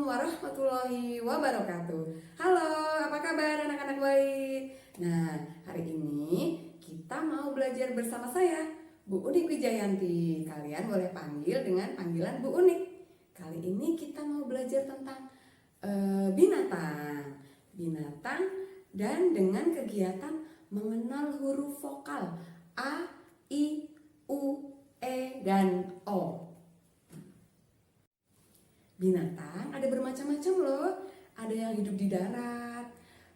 warahmatullahi wabarakatuh. Halo, apa kabar anak-anak baik? Nah, hari ini kita mau belajar bersama saya, Bu Unik Wijayanti. Kalian boleh panggil dengan panggilan Bu Unik. Kali ini kita mau belajar tentang binatang. Binatang dan dengan kegiatan mengenal huruf vokal A, I, U, E, dan O. Binatang ada bermacam-macam loh. Ada yang hidup di darat,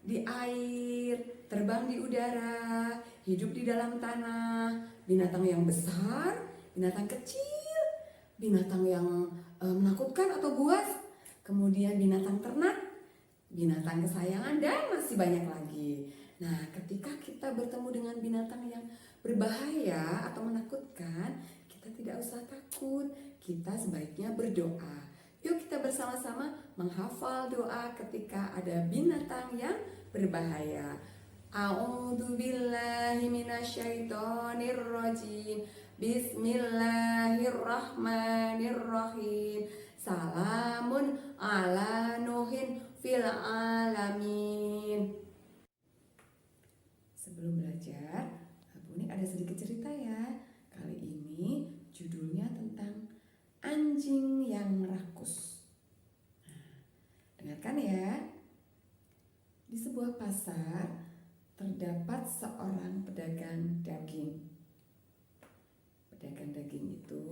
di air, terbang di udara, hidup di dalam tanah. Binatang yang besar, binatang kecil, binatang yang menakutkan atau buas. Kemudian binatang ternak, binatang kesayangan, dan masih banyak lagi. Nah, ketika kita bertemu dengan binatang yang berbahaya atau menakutkan, kita tidak usah takut. Kita sebaiknya berdoa. Yuk kita bersama-sama menghafal doa ketika ada binatang yang berbahaya. A'udzubillahi minasyaitonirrajim. Bismillahirrahmanirrahim. Salamun ala nuhin fil alamin. Sebelum belajar, Bu Unik ada sedikit cerita ya. Kali ini judulnya tentang anjing yang rakus. Dengarkan ya. Di sebuah pasar terdapat seorang pedagang daging. Pedagang daging itu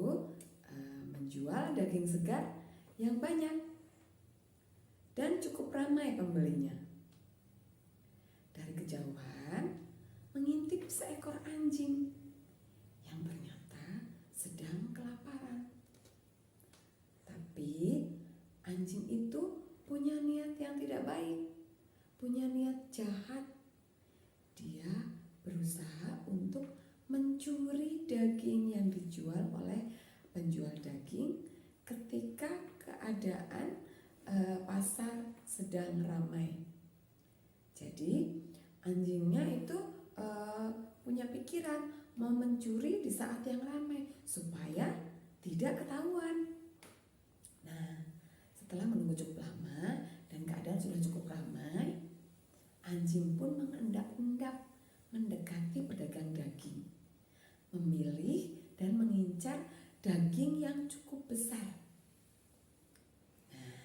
menjual daging segar yang banyak dan cukup ramai pembelinya. Dari kejauhan mengintip seekor anjing yang ternyata sedang kelaparan. Tapi anjing itu punya niat yang tidak baik, punya niat jahat. Dia berusaha untuk mencuri daging yang dijual oleh penjual daging ketika keadaan pasar sedang ramai. Jadi anjingnya itu punya pikiran mau mencuri di saat yang ramai supaya tidak ketahuan. Nah, setelah menunggu cukup lama dan keadaan sudah cukup ramai, anjing pun mengendap-endap mendekati pedagang daging, memilih dan mengincar daging yang cukup besar. Nah,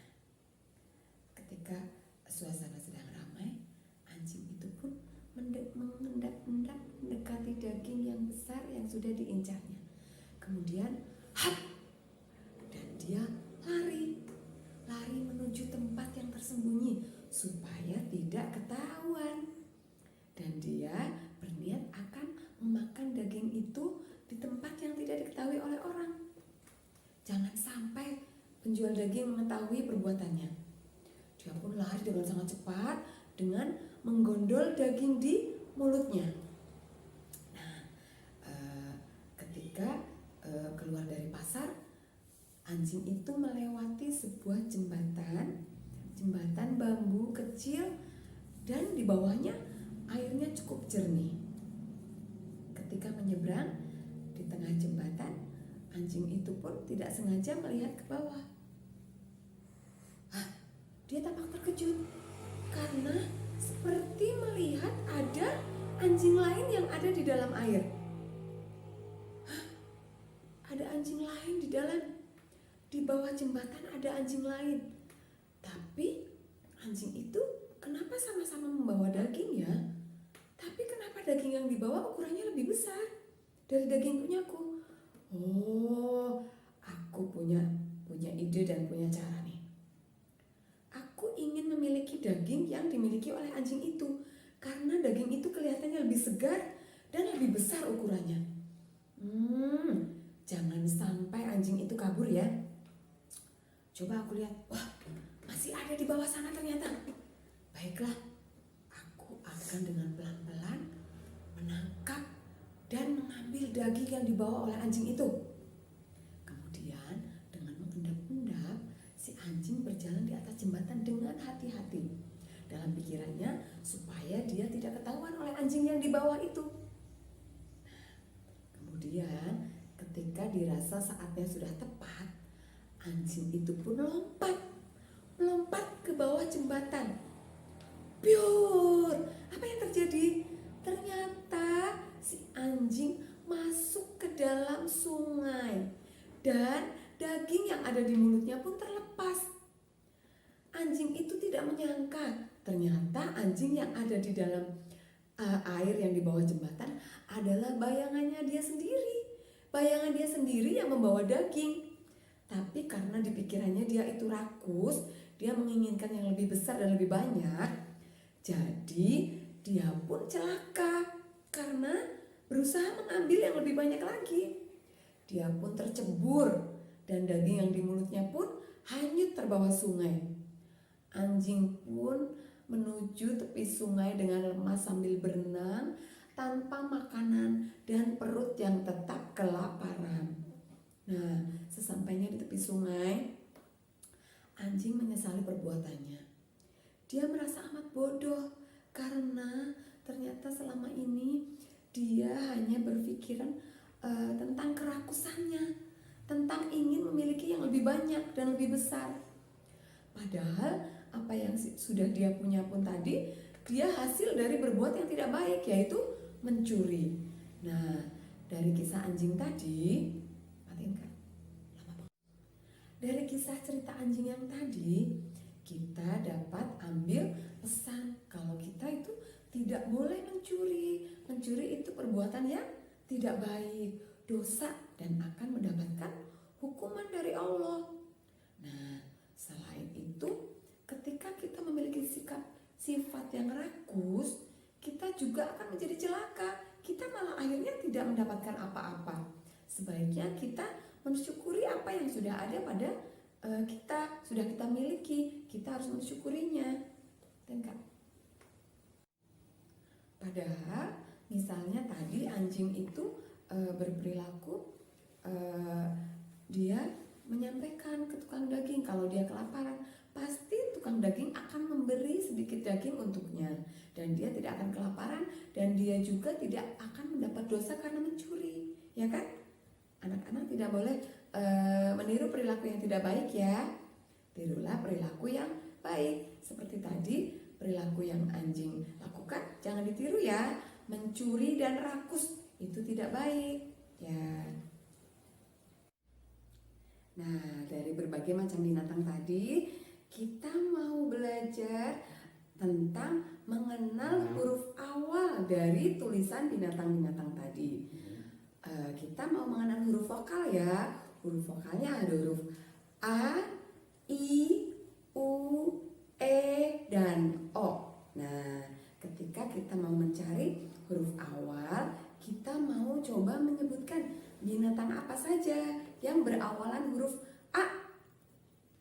ketika suasana sedang ramai, anjing itu pun mengendap-endap mendekati daging yang besar yang sudah diincarnya. Kemudian, hap! Dan dia lari menuju tempat yang tersembunyi supaya tidak ketahuan. Dan dia berniat akan memakan daging itu di tempat yang tidak diketahui oleh orang. Jangan sampai penjual daging mengetahui perbuatannya. Dia pun lari dengan sangat cepat dengan menggondol daging di mulutnya. Nah, ketika keluar dari pasar, anjing itu melewati sebuah jembatan bambu kecil dan di bawahnya airnya cukup jernih. Ketika menyeberang di tengah jembatan, anjing itu pun tidak sengaja melihat ke bawah. Dia tampak terkejut karena seperti melihat ada anjing lain yang ada di dalam air. Ada anjing lain di bawah jembatan, ada anjing lain. Tapi anjing itu kenapa sama-sama membawa daging ya? Tapi kenapa daging yang dibawa ukurannya lebih besar dari daging punyaku? Oh, aku punya ide dan punya cara nih. Aku ingin memiliki daging yang dimiliki oleh anjing itu karena daging itu kelihatannya lebih segar dan lebih besar ukurannya. Jangan sampai anjing itu kabur ya. Coba aku lihat, wah masih ada di bawah sana ternyata. Baiklah, aku akan dengan pelan-pelan menangkap dan mengambil daging yang dibawa oleh anjing itu. Kemudian dengan mengendap-endap, si anjing berjalan di atas jembatan dengan hati-hati. Dalam pikirannya supaya dia tidak ketahuan oleh anjing yang di bawah itu. Kemudian ketika dirasa saatnya sudah tepat, anjing itu pun lompat anjing itu tidak menyangka ternyata anjing yang ada di dalam air yang di bawah jembatan adalah bayangannya dia sendiri. Bayangan dia sendiri yang membawa daging. Tapi karena di pikirannya dia itu rakus, dia menginginkan yang lebih besar dan lebih banyak, jadi dia pun celaka karena berusaha mengambil yang lebih banyak lagi. Dia pun tercebur dan daging yang di mulutnya pun hanyut terbawa sungai. Anjing pun menuju tepi sungai dengan lemas sambil berenang tanpa makanan dan perut yang tetap kelaparan. Nah, sesampainya di tepi sungai, anjing menyesali perbuatannya. Dia merasa amat bodoh karena ternyata selama ini dia hanya berpikiran tentang kerakusannya, tentang ingin memiliki yang lebih banyak dan lebih besar. Padahal apa yang sudah dia punya pun tadi, dia hasil dari berbuat yang tidak baik, yaitu mencuri. Nah, dari kisah anjing tadi, dari kisah cerita anjing yang tadi, kita dapat ambil pesan kalau kita itu tidak boleh mencuri. Mencuri itu perbuatan yang tidak baik, dosa, dan akan mendapatkan hukuman dari Allah. Nah, selain itu, ketika kita memiliki sifat yang rakus, kita juga akan menjadi celaka. Kita malah akhirnya tidak mendapatkan apa-apa. Sebaiknya kita mensyukuri apa yang sudah ada pada kita, sudah kita miliki. Kita harus mensyukurinya. Dan kan? Padahal misalnya tadi anjing itu berperilaku, dia menyampaikan ke tukang daging kalau dia kelaparan, pasti tukang daging akan memberi sedikit daging untuknya, dan dia tidak akan kelaparan, dan dia juga tidak akan mendapat dosa karena mencuri, ya kan? Anak-anak tidak boleh meniru perilaku yang tidak baik ya. Tirulah perilaku yang baik. Seperti tadi perilaku yang anjing lakukan jangan ditiru ya. Mencuri dan rakus itu tidak baik ya. Nah, dari berbagai macam binatang tadi, kita mau belajar tentang mengenal huruf awal dari tulisan binatang-binatang tadi. Kita mau mengenal huruf vokal ya. Huruf vokalnya ada huruf A, I, U, E, dan O. Nah, ketika kita mau mencari huruf awal, kita mau coba menyebutkan binatang apa saja yang berawalan huruf A.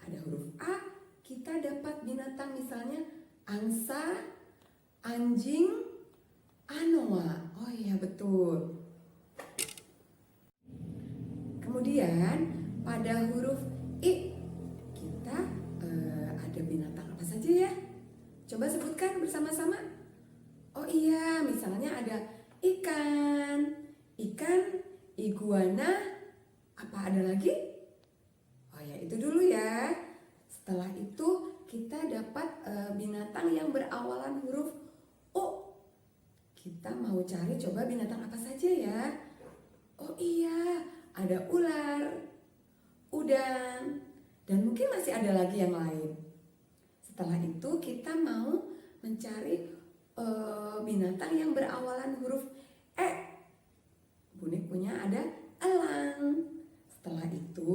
Ada huruf A, kita dapat binatang misalnya angsa, anjing, anoa. Oh iya betul. Kemudian pada huruf I kita ada binatang apa saja ya? Coba sebutkan bersama-sama. Oh iya, misalnya ada ikan, iguana, apa ada lagi? Oh ya, itu dulu ya. Setelah itu kita dapat binatang yang berawalan huruf O. Kita mau cari coba binatang apa saja ya? Oh iya, ada ular, udang, dan mungkin masih ada lagi yang lain. Setelah itu kita mau mencari binatang yang berawalan huruf E. Bunik punya ada elang. Setelah itu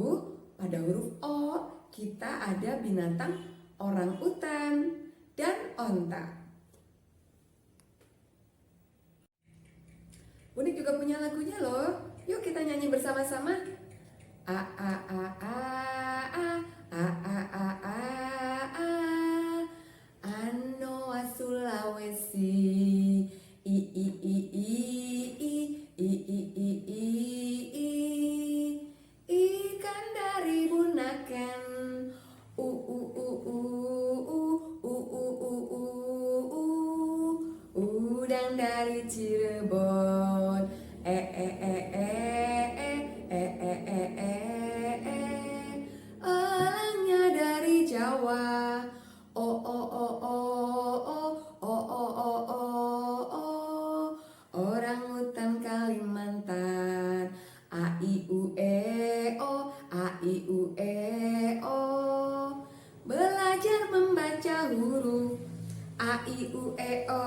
pada huruf O kita ada binatang orangutan dan onta. Bunik juga punya lagunya loh. Yuk kita nyanyi bersama-sama. A a a a a a a a a a Anoa Sulawesi I i i i i i i i i i ikan dari Bunaken u u u u u u u u u udang dari Cirebon e e e e e e e e e elangnya dari Jawa o o o o o o o o o o orang hutan Kalimantan a i u e o a i u e o belajar membaca huruf A, I, U, E, O.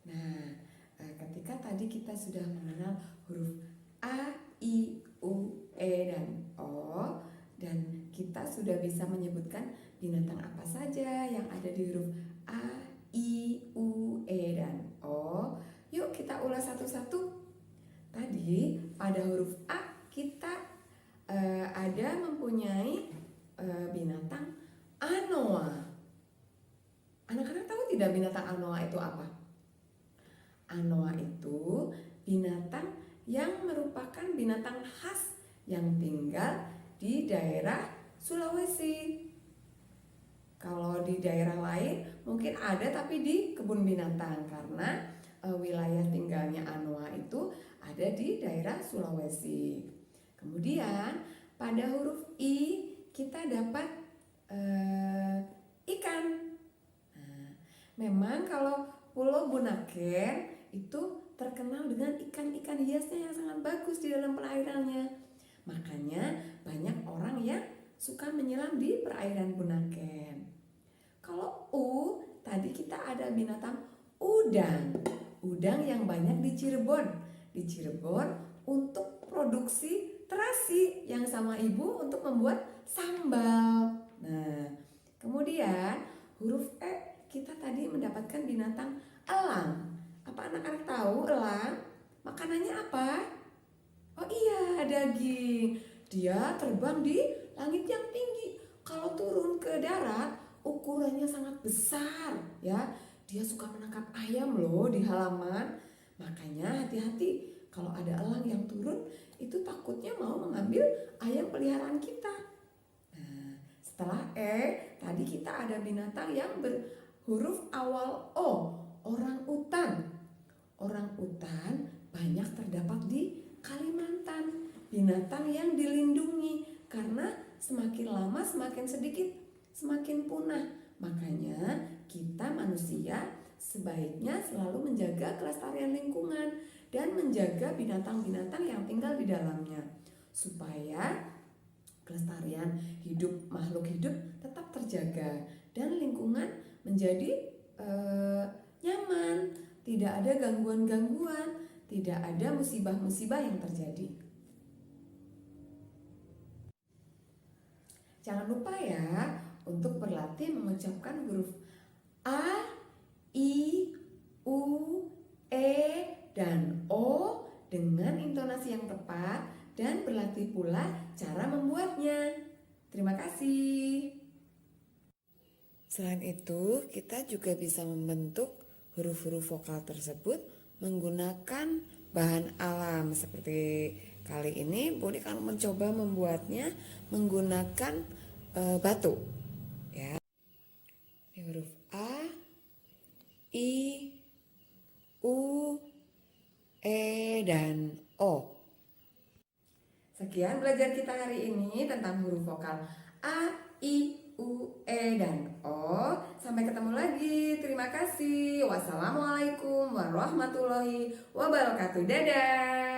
Nah, ketika tadi kita sudah mengenal huruf A, I, U, E, dan O, dan kita sudah bisa menyebutkan binatang apa saja yang ada di huruf A, I, U, E, dan O. Yuk kita ulas satu-satu. Tadi pada huruf A kita ada mempunyai binatang anoa. Anak-anak tahu tidak binatang anoa itu apa? Anoa itu binatang yang merupakan binatang khas yang tinggal di daerah Sulawesi. Kalau di daerah lain mungkin ada tapi di kebun binatang, karena wilayah tinggalnya anoa itu ada di daerah Sulawesi. Kemudian pada huruf I kita dapat ikan. Nah, memang kalau Pulau Bunaken itu terkenal dengan ikan-ikan hiasnya yang sangat bagus di dalam perairannya. Makanya banyak orang yang suka menyelam di perairan Bunaken. Kalau U, tadi kita ada binatang udang. Udang yang banyak di Cirebon. Di Cirebon untuk produksi terasi yang sama ibu untuk membuat sambal. Nah, kemudian huruf E kita tadi mendapatkan binatang elang. Apa anak-anak tahu elang? Makanannya apa? Oh iya, daging. Dia terbang di langit yang tinggi. Kalau turun ke darat, ukurannya sangat besar, ya. Dia suka menangkap ayam loh di halaman. Makanya hati-hati kalau ada elang yang turun, itu takutnya mau mengambil ayam peliharaan kita. Nah, setelah E, tadi kita ada binatang yang berhuruf awal O, orang utan. Orang utan banyak terdapat di Kalimantan. Binatang yang dilindungi karena semakin lama semakin sedikit, semakin punah. Makanya kita manusia sebaiknya selalu menjaga kelestarian lingkungan dan menjaga binatang-binatang yang tinggal di dalamnya, supaya kelestarian hidup makhluk hidup tetap terjaga dan lingkungan menjadi nyaman, tidak ada gangguan-gangguan, tidak ada musibah-musibah yang terjadi. Jangan lupa ya untuk berlatih mengucapkan huruf A, I, U, E, dan O dengan intonasi yang tepat dan berlatih pula cara membuatnya. Terima kasih. Selain itu, kita juga bisa membentuk huruf-huruf vokal tersebut menggunakan bahan alam. Seperti kali ini Budi akan mencoba membuatnya menggunakan batu. Ya. Huruf A, I, U, E, dan O. Sekian belajar kita hari ini tentang huruf vokal A, I, U, E, dan O. Sampai ketemu lagi. Terima kasih. Wassalamualaikum warahmatullahi wabarakatuh. Dadah.